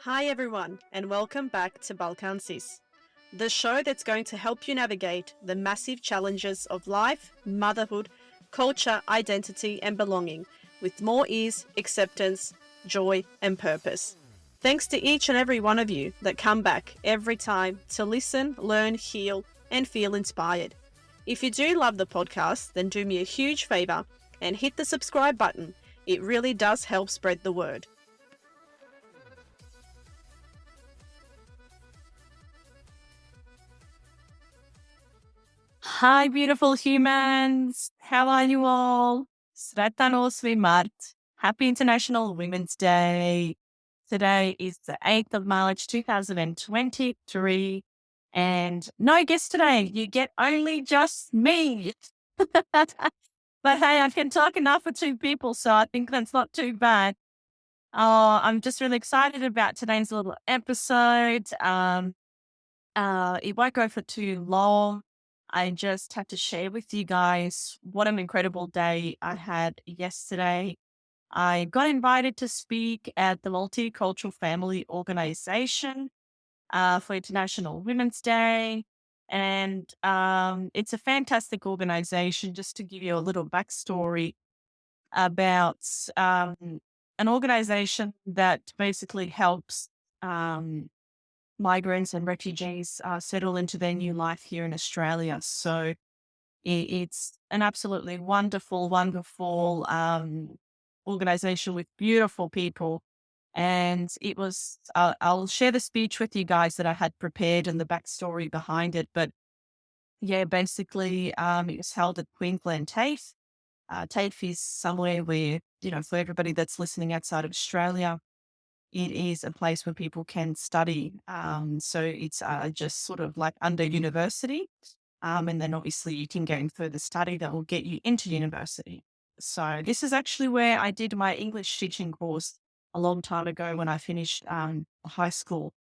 Hi, everyone, and welcome back to Balkan Sis, the show that's going to help you navigate the massive challenges of life, motherhood, culture, identity, and belonging with more ease, acceptance, joy, and purpose. Thanks to each and every one of you that come back every time to listen, learn, heal, and feel inspired. If you do love the podcast, then do me a huge favor and hit the subscribe button. It really does help spread the word. Hi, beautiful humans. How are you all? Sretan 8. Mart. Happy International Women's Day. Today is the 8th of March, 2023. And no guest today. You get only just me. But hey, I can talk enough for two people, so I think that's not too bad. I'm just really excited about today's little episode. It won't go for too long. I just have to share with you guys what an incredible day I had yesterday. I got invited to speak at the Multicultural Family Organization for International Women's Day. And it's a fantastic organization. Just to give you a little backstory about an organization that basically helps um, migrants and refugees settle into their new life here in Australia. So it's an absolutely wonderful, wonderful organization with beautiful people. And it was, I'll share the speech with you guys that I had prepared and the backstory behind it. But yeah, basically, it was held at Queensland TAFE. TAFE is somewhere where, for everybody that's listening outside of Australia, it is a place where people can study. So it's just sort of like under university. And then obviously you can go in further study that will get you into university. So this is actually where I did my English teaching course a long time ago when I finished high school.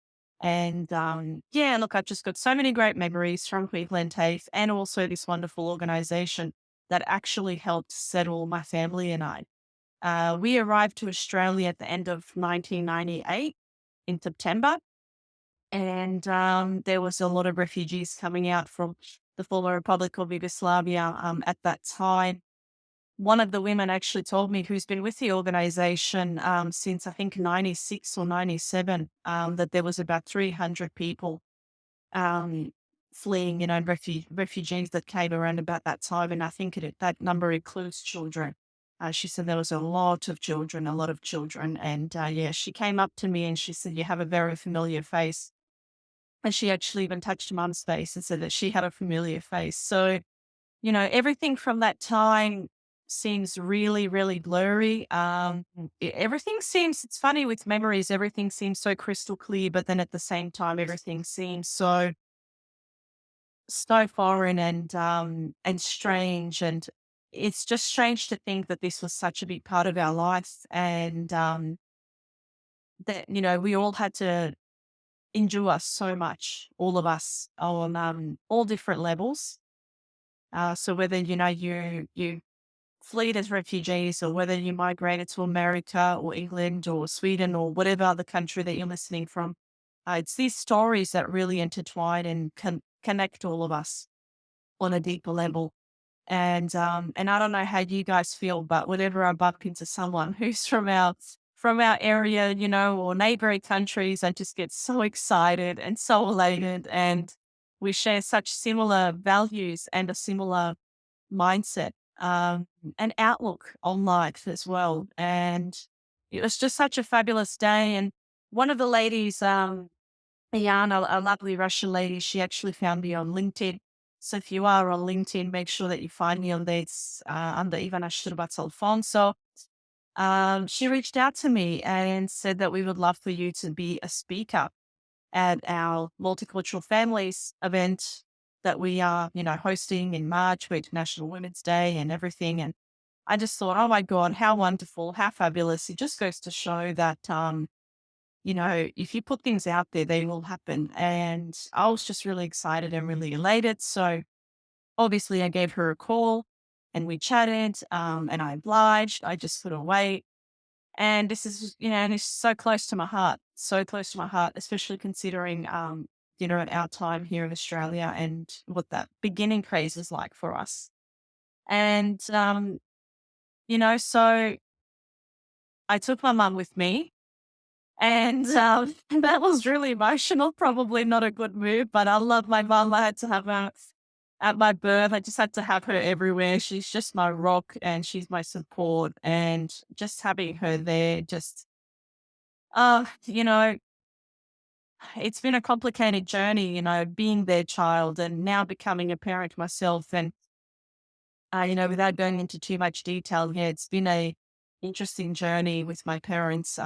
And yeah, look, I've just got so many great memories from Queensland TAFE and also this wonderful organization that actually helped settle my family and I. We arrived to Australia at the end of 1998 in September, and there was a lot of refugees coming out from the former Republic of Yugoslavia at that time. One of the women actually told me, who's been with the organization since I think 96 or 97, that there was about 300 people um, fleeing, refugees that came around about that time. And I think that number includes children. She said there was a lot of children, a lot of children. And yeah, she came up to me and she said, "You have a very familiar face." And she actually even touched Mum's face and said that she had a familiar face. So, everything from that time seems really, really blurry. Everything seems, it's funny with memories, everything seems so crystal clear, but then at the same time, everything seems so foreign and strange. And it's just strange to think that this was such a big part of our life and that, we all had to endure so much, all of us on all different levels. So whether, you fleed as refugees or whether you migrated to America or England or Sweden or whatever other country that you're listening from, it's these stories that really intertwine and can connect all of us on a deeper level. And I don't know how you guys feel, but whenever I bump into someone who's from our area, or neighboring countries, I just get so excited and so elated. And we share such similar values and a similar mindset and outlook on life as well. And it was just such a fabulous day. And one of the ladies, Yana, a lovely Russian lady, she actually found me on LinkedIn. So if you are on LinkedIn, make sure that you find me on there. It's under Ivana Štrbac Alfonso. She reached out to me and said that we would love for you to be a speaker at our Multicultural Families event that we are, hosting in March for International Women's Day and everything. And I just thought, oh my God, how wonderful, how fabulous. It just goes to show that, if you put things out there, they will happen. And I was just really excited and really elated. So obviously I gave her a call and we chatted and I obliged. I just couldn't wait. And this is, and it's so close to my heart, especially considering, our time here in Australia and what that beginning craze is like for us. And, so I took my mum with me and that was really emotional, probably not a good move, but I love my mum. I had to have her at my birth. I just had to have her everywhere. She's just my rock and she's my support. And just having her there, uh, you know, it's been a complicated journey, being their child and now becoming a parent myself. And, without going into too much detail, yeah, it's been a interesting journey with my parents,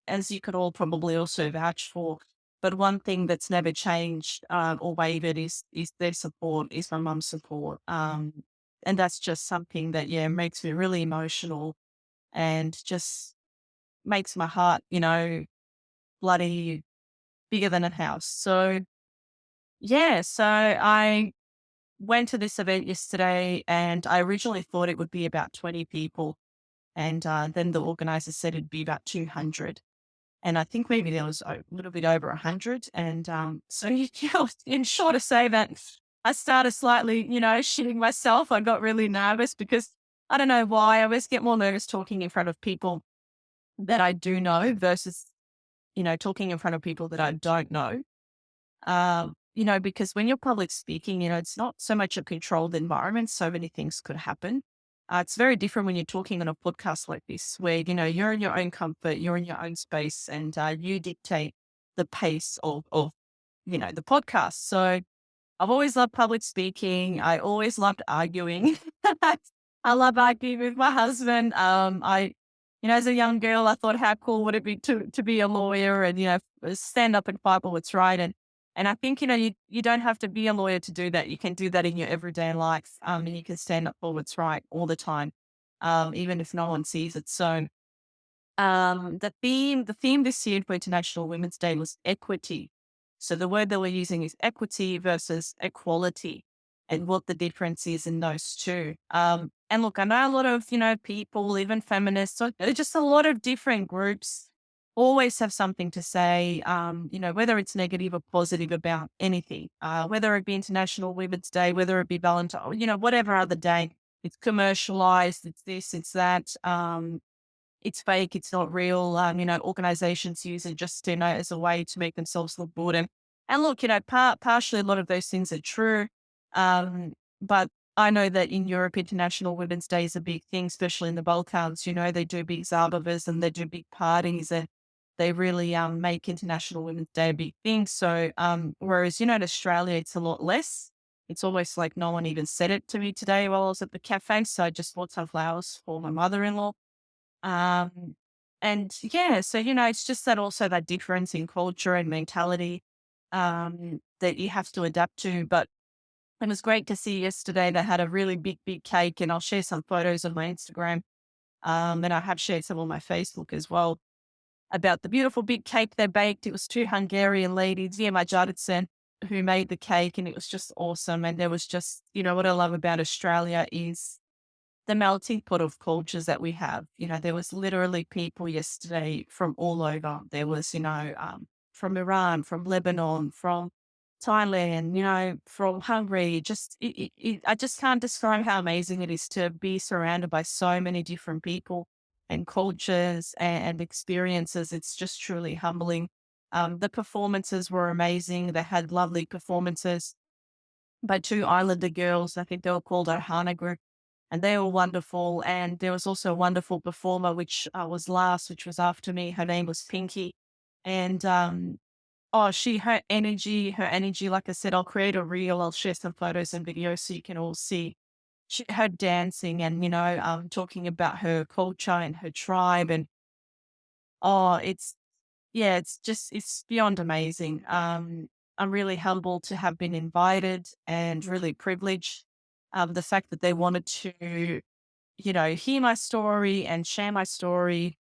as you could all probably also vouch for. But one thing that's never changed or wavered is their support, is my mum's support. And that's just something that, yeah, makes me really emotional and just makes my heart, bloody bigger than a house. So, yeah, so I went to this event yesterday and I originally thought it would be about 20 people. And then the organizer said it'd be about 200. And I think maybe there was a little bit over 100. And so, in short, to say that I started slightly, shitting myself. I got really nervous because I don't know why. I always get more nervous talking in front of people that I do know versus, talking in front of people that I don't know. Because when you're public speaking, it's not so much a controlled environment. So many things could happen. It's very different when you're talking on a podcast like this, where, you're in your own comfort, you're in your own space, and you dictate the pace of the podcast. So I've always loved public speaking. I always loved arguing. I love arguing with my husband. As a young girl, I thought, how cool would it be to be a lawyer and, stand up and fight for what's right. And I think, you don't have to be a lawyer to do that. You can do that in your everyday life. And you can stand up for what's right all the time, even if no one sees it. So the theme this year for International Women's Day was equity. So the word that we're using is equity versus equality and what the difference is in those two. And look, I know a lot of, people, even feminists, so just a lot of different groups always have something to say, whether it's negative or positive about anything, whether it be International Women's Day, whether it be Valentine, whatever other day. It's commercialized, it's this, it's that. It's fake, it's not real. Organizations use it just, as a way to make themselves look good. And look, partially a lot of those things are true. But I know that in Europe, International Women's Day is a big thing, especially in the Balkans. They do big Zabavas and they do big parties and they really make International Women's Day a big thing. So, whereas, in Australia, it's a lot less. It's almost like no one even said it to me today while I was at the cafe. So I just bought some flowers for my mother-in-law. Um, and yeah, so, it's just that also that difference in culture and mentality that you have to adapt to. But it was great to see yesterday they had a really big, big cake, and I'll share some photos on my Instagram. And I have shared some on my Facebook as well about the beautiful big cake they baked. It was two Hungarian ladies, yeah, my Jaditsen, who made the cake, and it was just awesome. And there was just, what I love about Australia is the melting pot of cultures that we have. There was literally people yesterday from all over. There was, from Iran, from Lebanon, from Thailand, from Hungary. I just can't describe how amazing it is to be surrounded by so many different people and cultures and experiences. It's just truly humbling. The performances were amazing. They had lovely performances by two Islander girls. I think they were called Ohana Group, and they were wonderful. And there was also a wonderful performer, which was last, which was after me. Her name was Pinky. And her energy, like I said, I'll create a reel, I'll share some photos and videos so you can all see her dancing and, talking about her culture and her tribe. And it's, yeah, it's beyond amazing. I'm really humbled to have been invited and really privileged. The fact that they wanted to, hear my story and share my story,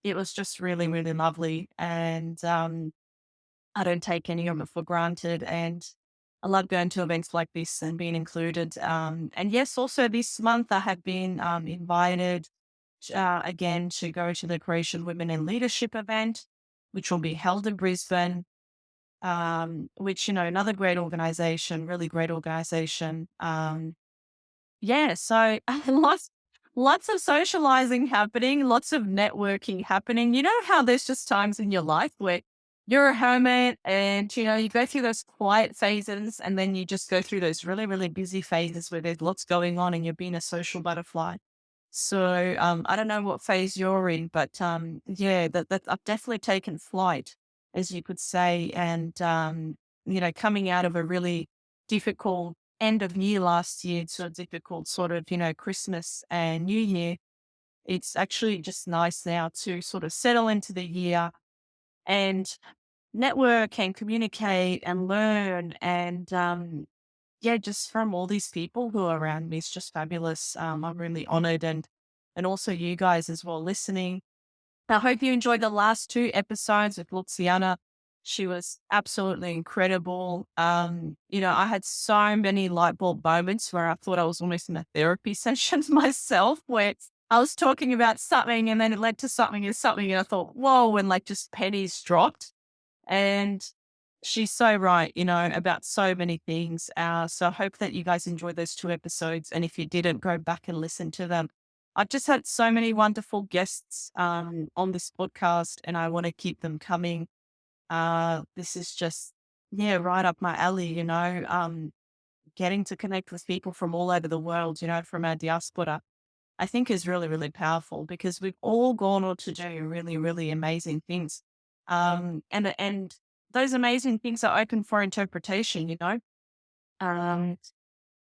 it was just really, really lovely. And I don't take any of it for granted. And I love going to events like this and being included. And yes, also this month I have been invited again to go to the Croatian Women in Leadership event, which will be held in Brisbane, which, another great organization, really great organization. Yeah, so lots of socializing happening, lots of networking happening. You know how there's just times in your life where you're a hermit and you go through those quiet phases and then you just go through those really, really busy phases where there's lots going on and you're being a social butterfly. So I don't know what phase you're in, but yeah, that I've definitely taken flight, as you could say, and coming out of a really difficult end of year last year, so difficult sort of Christmas and New Year. It's actually just nice now to sort of settle into the year and network and communicate and learn and yeah, just from all these people who are around me. It's just fabulous. I'm really honored and also you guys as well listening. I hope you enjoyed the last two episodes with Luciana. She was absolutely incredible. I had so many light bulb moments where I thought I was almost in a therapy session myself, where I was talking about something and then it led to something and something. And I thought, whoa, and like just pennies dropped. And she's so right, about so many things. So I hope that you guys enjoyed those two episodes. And if you didn't, go back and listen to them. I've just had so many wonderful guests on this podcast, and I want to keep them coming. This is just, yeah, right up my alley, getting to connect with people from all over the world, from our diaspora. I think is really, really powerful because we've all gone on to do really, really amazing things. And those amazing things are open for interpretation. Um,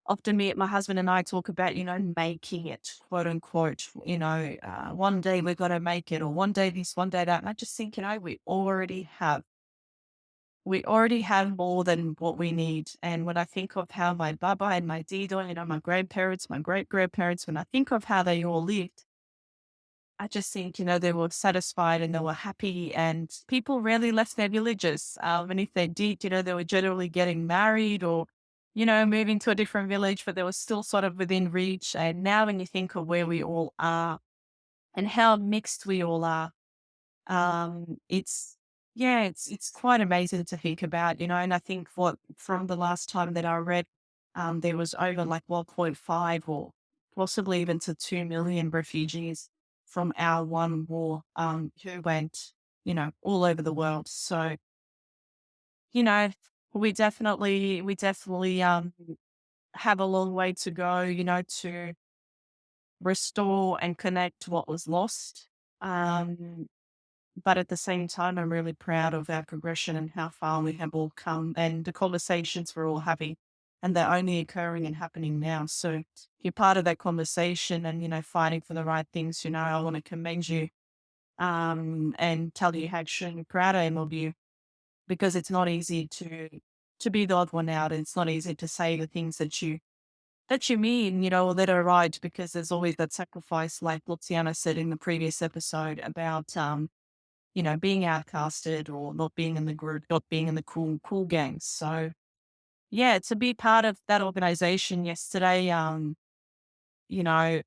Often my husband and I talk about, making it, quote unquote, one day we're going to make it or one day this, one day that. And I just think, we already have more than what we need. And when I think of how my baba and my dido, my grandparents, my great grandparents, when I think of how they all lived, I just think, they were satisfied and they were happy and people rarely left their villages. And if they did, they were generally getting married or, moving to a different village, but they were still sort of within reach. And now when you think of where we all are and how mixed we all are, it's quite amazing to think about, and I think from the last time that I read, there was over like 1.5 or possibly even to 2 million refugees from our one war, who went, all over the world. So, you know, we definitely have a long way to go, to restore and connect what was lost. But at the same time, I'm really proud of our progression and how far we have all come and the conversations we're all having. And they're only occurring and happening now. So if you're part of that conversation and, fighting for the right things, I want to commend you and tell you how extremely proud I am of you because it's not easy to be the odd one out. And it's not easy to say the things that you mean, or that are right, because there's always that sacrifice, like Luciana said in the previous episode about, being outcasted or not being in the group, not being in the cool gangs. So yeah, to be part of that organization yesterday, you know,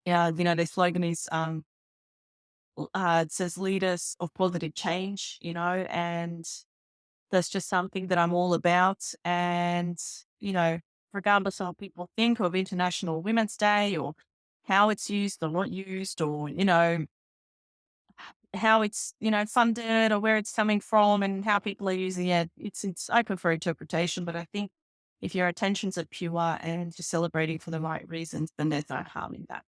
their slogan is, it says leaders of positive change, and that's just something that I'm all about. And, regardless of what people think of International Women's Day or how it's used or not used or, how it's, funded or where it's coming from and how people are using it. It's open for interpretation, but I think if your intentions are pure and you're celebrating for the right reasons, then there's no harm in that.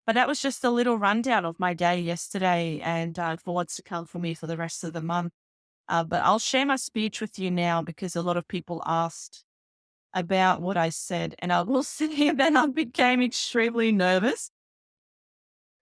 But that was just a little rundown of my day yesterday and for what's to come for me for the rest of the month. But I'll share my speech with you now because a lot of people asked about what I said, and I will say that I became extremely nervous.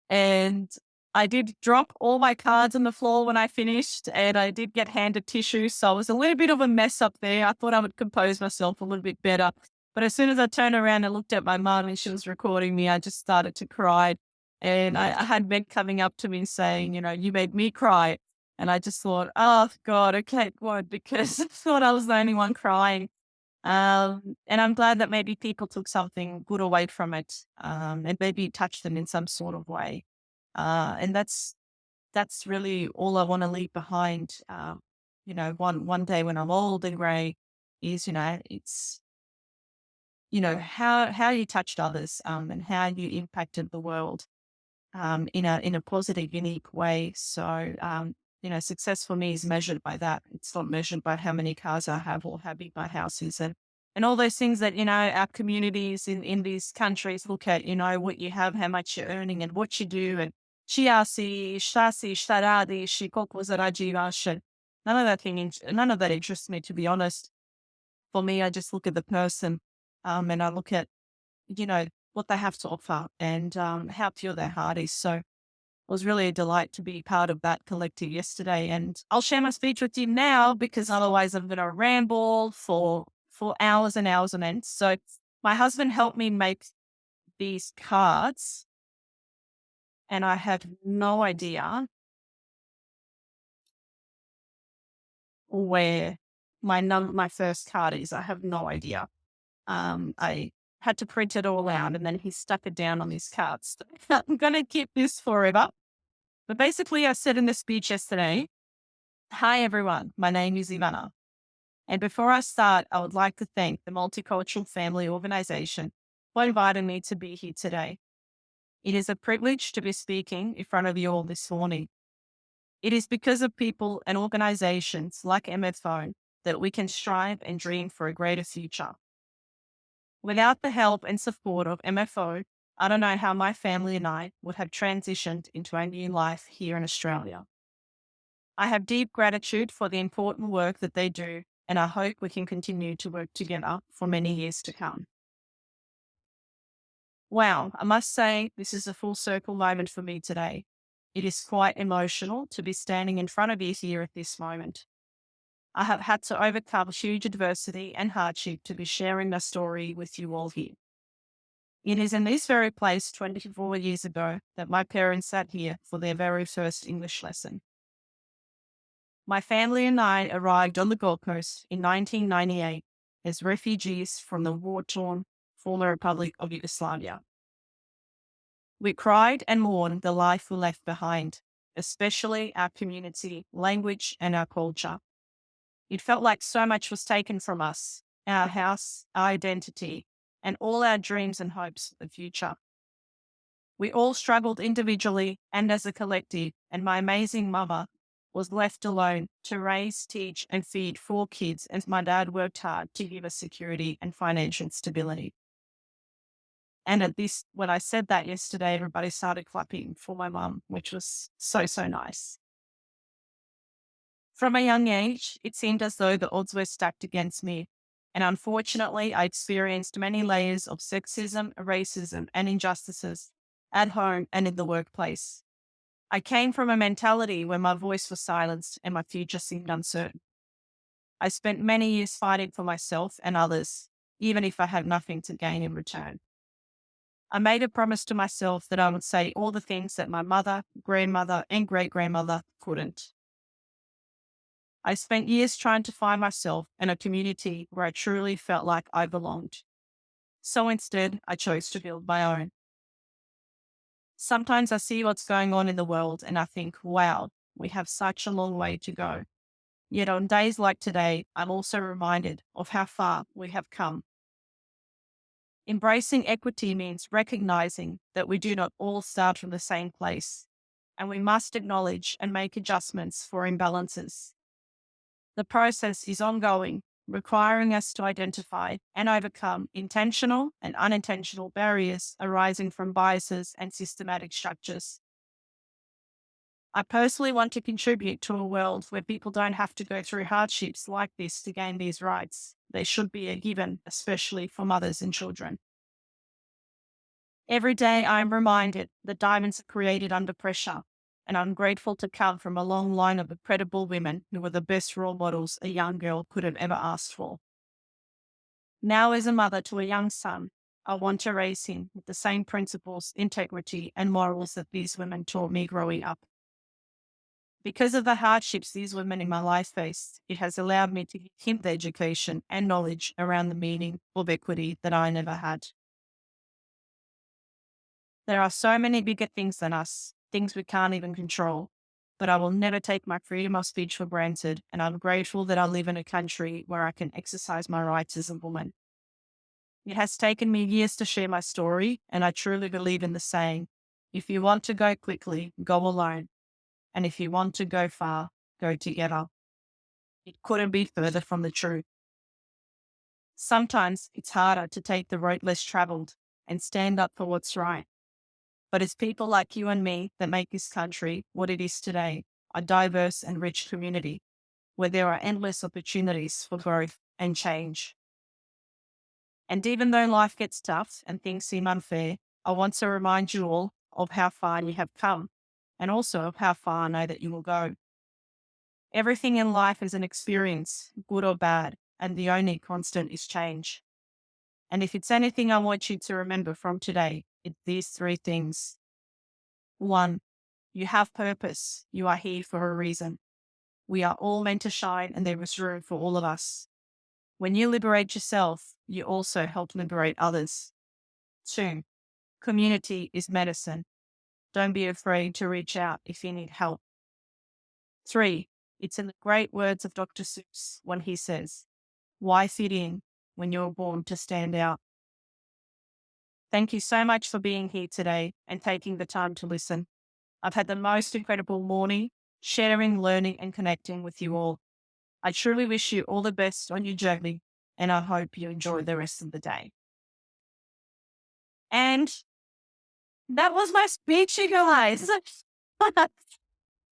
And I did drop all my cards on the floor when I finished, and I did get handed tissue. So I was a little bit of a mess up there. I thought I would compose myself a little bit better. But as soon as I turned around and looked at my mum and she was recording me, I just started to cry. And I had men coming up to me saying, you made me cry. And I just thought, oh, God, okay, good, because I thought I was the only one crying. And I'm glad that maybe people took something good away from it, and maybe touched them in some sort of way. And that's really all I want to leave behind. One day when I'm old and grey, is it's how you touched others, and how you impacted the world, in a positive, unique way. So success for me is measured by that. It's not measured by how many cars I have or how big my house is, and all those things that our communities in these countries look at. What you have, how much you're earning, and what you do, and šta si, šta radiš, I koliko zarađivaš. And none of that interests me, to be honest. For me, I just look at the person, and I look at what they have to offer, and how pure their heart is. So it was really a delight to be part of that collective yesterday. And I'll share my speech with you now, because otherwise I'm going to ramble for hours and hours on end. So my husband helped me make these cards, and I have no idea where my first card is. I have no idea. I had to print it all out, and then he stuck it down on these cards. I'm going to keep this forever. But basically, I said in the speech yesterday, "Hi, everyone. My name is Ivana. And before I start, I would like to thank the Multicultural Family Organization for inviting me to be here today. It is a privilege to be speaking in front of you all this morning. It is because of people and organizations like MFO that we can strive and dream for a greater future. Without the help and support of MFO, I don't know how my family and I would have transitioned into a new life here in Australia. I have deep gratitude for the important work that they do, and I hope we can continue to work together for many years to come." Wow, I must say, this is a full circle moment for me today. It is quite emotional to be standing in front of you here at this moment. I have had to overcome huge adversity and hardship to be sharing my story with you all here. It is in this very place 24 years ago that my parents sat here for their very first English lesson. My family and I arrived on the Gold Coast in 1998 as refugees from the war-torn former Republic of Yugoslavia. We cried and mourned the life we left behind, especially our community, language, and our culture. It felt like so much was taken from us, our house, our identity, and all our dreams and hopes for the future. We all struggled individually and as a collective, and my amazing mother was left alone to raise, teach, and feed 4 kids as my dad worked hard to give us security and financial stability. And when I said that yesterday, everybody started clapping for my mum, which was so, so nice. From a young age, it seemed as though the odds were stacked against me. And unfortunately, I experienced many layers of sexism, racism, and injustices at home and in the workplace. I came from a mentality where my voice was silenced and my future seemed uncertain. I spent many years fighting for myself and others, even if I had nothing to gain in return. I made a promise to myself that I would say all the things that my mother, grandmother, and great-grandmother couldn't. I spent years trying to find myself in a community where I truly felt like I belonged. So instead, I chose to build my own. Sometimes I see what's going on in the world and I think, wow, we have such a long way to go. Yet on days like today, I'm also reminded of how far we have come. Embracing equity means recognizing that we do not all start from the same place, and we must acknowledge and make adjustments for imbalances. The process is ongoing, requiring us to identify and overcome intentional and unintentional barriers arising from biases and systematic structures. I personally want to contribute to a world where people don't have to go through hardships like this to gain these rights. They should be a given, especially for mothers and children. Every day I am reminded that diamonds are created under pressure, and I'm grateful to come from a long line of incredible women who were the best role models a young girl could have ever asked for. Now, as a mother to a young son, I want to raise him with the same principles, integrity, and morals that these women taught me growing up. Because of the hardships these women in my life faced, it has allowed me to give him the education and knowledge around the meaning of equity that I never had. There are so many bigger things than us, things we can't even control, but I will never take my freedom of speech for granted, and I'm grateful that I live in a country where I can exercise my rights as a woman. It has taken me years to share my story, and I truly believe in the saying, if you want to go quickly, go alone. And if you want to go far, go together. It couldn't be further from the truth. Sometimes it's harder to take the road less traveled and stand up for what's right. But it's people like you and me that make this country what it is today, a diverse and rich community where there are endless opportunities for growth and change. And even though life gets tough and things seem unfair, I want to remind you all of how far you have come and also of how far I know that you will go. Everything in life is an experience, good or bad, and the only constant is change. And if it's anything I want you to remember from today, it's these three things. 1, you have purpose. You are here for a reason. We are all meant to shine, and there is room for all of us. When you liberate yourself, you also help liberate others. 2, community is medicine. Don't be afraid to reach out if you need help. 3, it's in the great words of Dr. Seuss when he says, why fit in when you're born to stand out? Thank you so much for being here today and taking the time to listen. I've had the most incredible morning, sharing, learning, and connecting with you all. I truly wish you all the best on your journey, and I hope you enjoy the rest of the day. And that was my speech, you guys.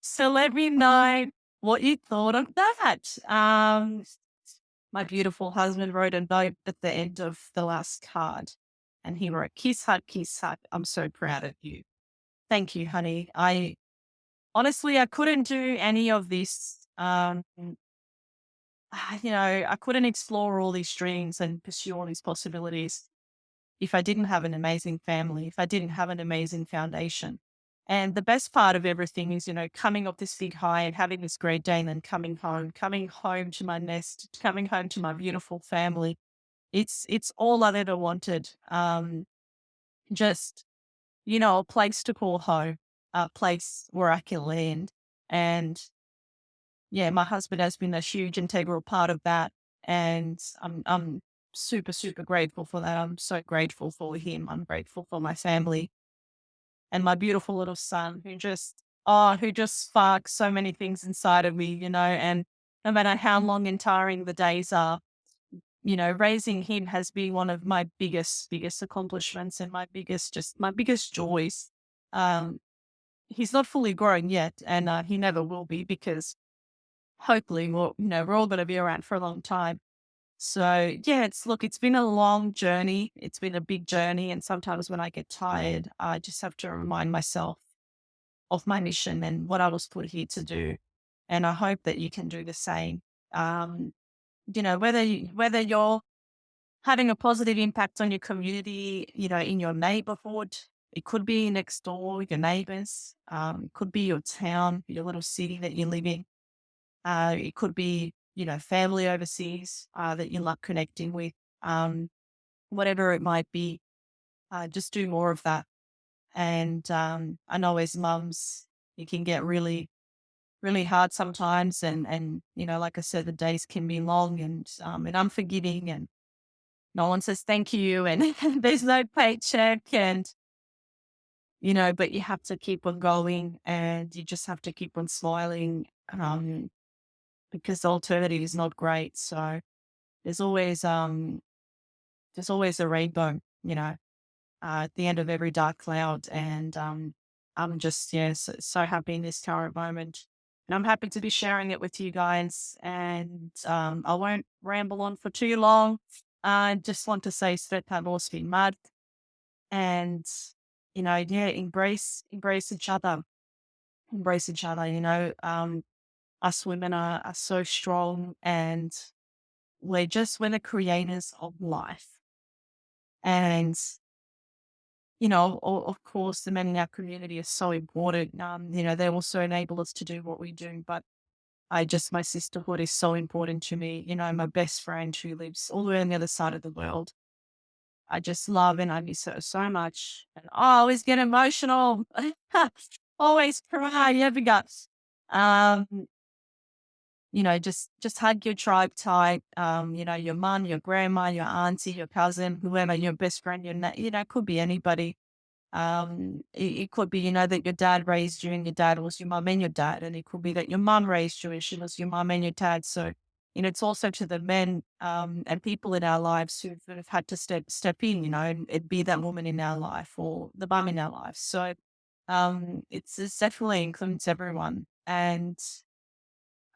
So let me know what you thought of that. My beautiful husband wrote a note at the end of the last card, and he wrote, kiss, hug, kiss, hug. I'm so proud of you. Thank you, honey. I couldn't do any of this. I couldn't explore all these dreams and pursue all these possibilities if I didn't have an amazing family, if I didn't have an amazing foundation. And the best part of everything is, coming off this big high and having this great day and then coming home to my nest, coming home to my beautiful family. It's all I ever wanted. Just, a place to call home, a place where I can land. And yeah, my husband has been a huge integral part of that. And I'm super, super grateful for that. I'm so grateful for him. I'm grateful for my family and my beautiful little son who just sparks so many things inside of me, and no matter how long and tiring the days are, raising him has been one of my biggest accomplishments and my biggest joys. He's not fully grown yet, and he never will be, because hopefully we're all going to be around for a long time. So yeah, it's been a long journey. It's been a big journey. And sometimes when I get tired, I just have to remind myself of my mission and what I was put here to do. And I hope that you can do the same. Whether you're having a positive impact on your community, in your neighborhood, it could be next door, your neighbors, it could be your town, your little city that you live in. It could be, family overseas that you love connecting with, whatever it might be. Just do more of that. And I know as mums, it can get really, really hard sometimes. And like I said, the days can be long and unforgiving, and no one says thank you, and there's no paycheck, and but you have to keep on going, and you just have to keep on smiling. Because the alternative is not great. So there's always a rainbow, at the end of every dark cloud. And I'm just so happy in this current moment. And I'm happy to be sharing it with you guys. And I won't ramble on for too long. I just want to say Svetna Morski Mad. And, embrace each other. Embrace each other, us women are so strong, and we're the creators of life. And, of course, the men in our community are so important. They also enable us to do what we do. But my sisterhood is so important to me. My best friend who lives all the way on the other side of the world. I just love and I miss her so much. And I always get emotional. Always cry. You ever guts. Just hug your tribe tight. Your mum, your grandma, your auntie, your cousin, whoever, your best friend, it could be anybody. It could be, that your dad raised you and your dad was your mum and your dad. And it could be that your mum raised you and she was your mum and your dad. So, it's also to the men and people in our lives who have had to step in, and it'd be that woman in our life or the mum in our life. So it's definitely includes everyone. And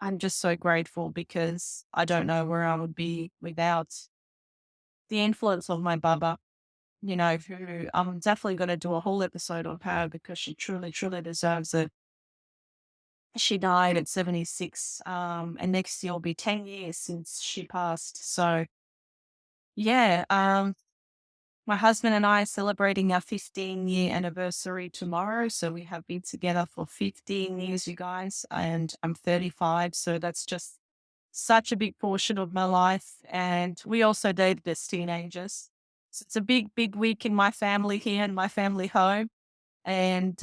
I'm just so grateful because I don't know where I would be without the influence of my Baba, who I'm definitely going to do a whole episode on her because she truly, truly deserves it. She died at 76, and next year will be 10 years since she passed. So, yeah, my husband and I are celebrating our 15-year anniversary tomorrow. So we have been together for 15 years, you guys, and I'm 35. So that's just such a big portion of my life. And we also dated as teenagers. So it's a big, big week in my family here in my family home. And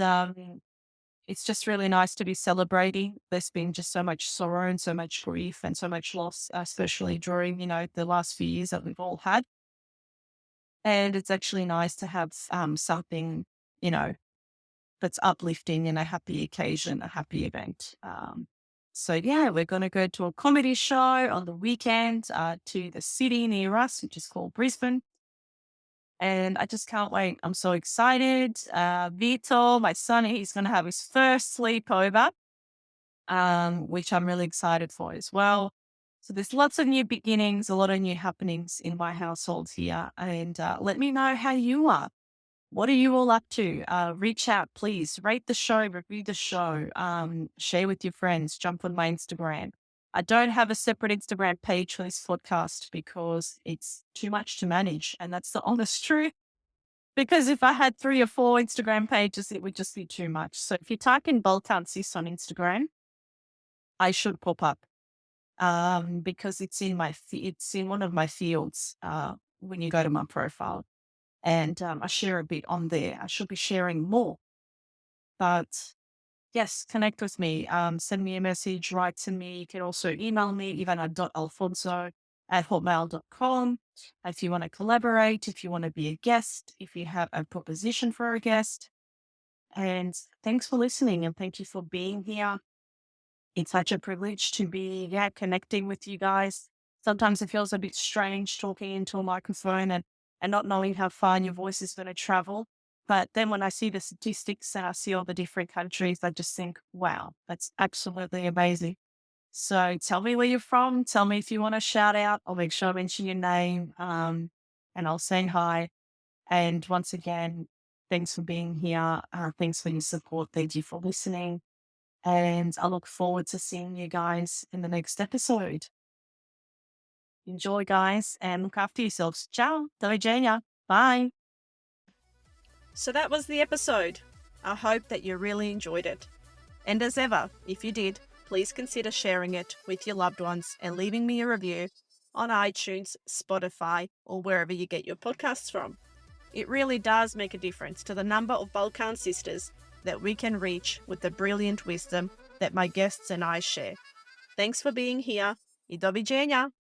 it's just really nice to be celebrating. There's been just so much sorrow and so much grief and so much loss, especially during, the last few years that we've all had. And it's actually nice to have something, that's uplifting and a happy occasion, a happy event. So yeah, we're going to go to a comedy show on the weekend to the city near us, which is called Brisbane. And I just can't wait. I'm so excited. Vito, my son, he's going to have his first sleepover, which I'm really excited for as well. So there's lots of new beginnings, a lot of new happenings in my household here. And let me know how you are. What are you all up to? Reach out, please. Rate the show, review the show, share with your friends, jump on my Instagram. I don't have a separate Instagram page for this podcast because it's too much to manage. And that's the honest truth. Because if I had 3 or 4 Instagram pages, it would just be too much. So if you type in Balkan Sis on Instagram, I should pop up because it's in one of my fields when you go to my profile. And I share a bit on there. I should be sharing more. But yes, connect with me. Send me a message, write to me. You can also email me, ivana.alfonso@hotmail.com. If you want to collaborate, if you want to be a guest, if you have a proposition for a guest. And thanks for listening and thank you for being here. It's such a privilege to be connecting with you guys. Sometimes it feels a bit strange talking into a microphone and not knowing how far your voice is going to travel. But then when I see the statistics and I see all the different countries, I just think, wow, that's absolutely amazing. So tell me where you're from. Tell me if you want to shout out. I'll make sure I mention your name and I'll say hi. And once again, thanks for being here. Thanks for your support. Thank you for listening. And I look forward to seeing you guys in the next episode. Enjoy, guys, and look after yourselves. Ciao. Do widzenia. Bye. So that was the episode. I hope that you really enjoyed it. And as ever, if you did, please consider sharing it with your loved ones and leaving me a review on iTunes, Spotify, or wherever you get your podcasts from. It really does make a difference to the number of Balkan sisters that we can reach with the brilliant wisdom that my guests and I share. Thanks for being here. I do widzenia.